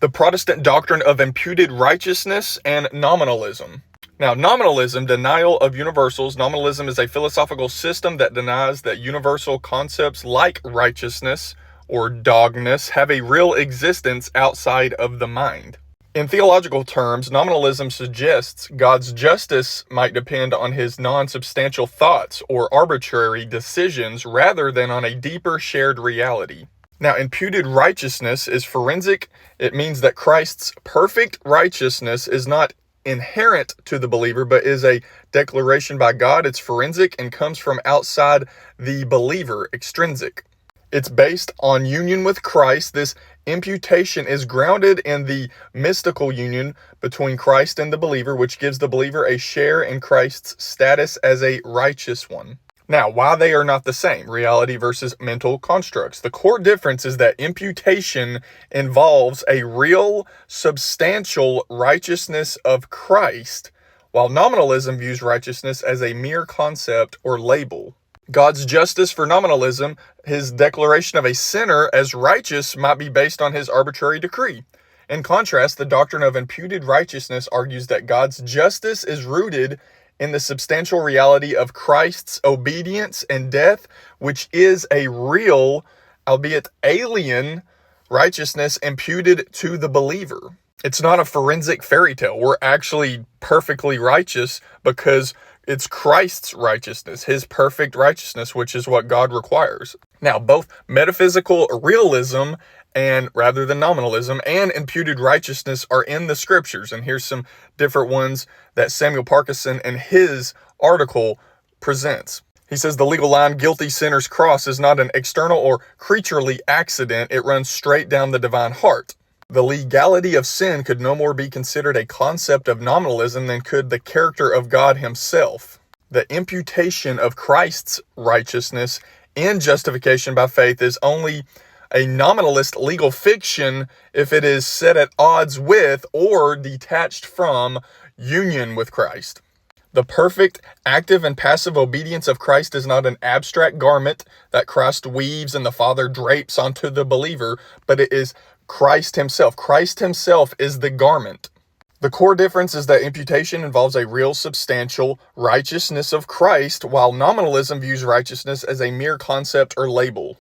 The Protestant doctrine of imputed righteousness and nominalism. Now, nominalism, denial of universals. Nominalism is a philosophical system that denies that universal concepts like righteousness or dogness have a real existence outside of the mind. In theological terms, nominalism suggests God's justice might depend on his non-substantial thoughts or arbitrary decisions rather than on a deeper shared reality. Now, imputed righteousness is forensic. It means that Christ's perfect righteousness is not inherent to the believer, but is a declaration by God. It's forensic and comes from outside the believer, extrinsic. It's based on union with Christ. This imputation is grounded in the mystical union between Christ and the believer, which gives the believer a share in Christ's status as a righteous one. Now, why they are not the same, reality versus mental constructs. The core difference is that imputation involves a real, substantial righteousness of Christ, while nominalism views righteousness as a mere concept or label. God's justice for nominalism, his declaration of a sinner as righteous, might be based on his arbitrary decree. In contrast, the doctrine of imputed righteousness argues that God's justice is rooted in the substantial reality of Christ's obedience and death, which is a real, albeit alien, righteousness imputed to the believer. It's not a forensic fairy tale. We're actually perfectly righteous because it's Christ's righteousness, his perfect righteousness, which is what God requires. Now, both metaphysical realism and rather than nominalism and imputed righteousness are in the scriptures. And here's some different ones that Samuel Parkinson in his article presents. He says the legal line, guilty sinner's cross, is not an external or creaturely accident. It runs straight down the divine heart. The legality of sin could no more be considered a concept of nominalism than could the character of God himself. The imputation of Christ's righteousness in justification by faith is only a nominalist legal fiction if it is set at odds with or detached from union with Christ. The perfect, active, and passive obedience of Christ is not an abstract garment that Christ weaves and the Father drapes onto the believer, but it is Christ himself. Christ himself is the garment. The core difference is that imputation involves a real substantial righteousness of Christ, while nominalism views righteousness as a mere concept or label.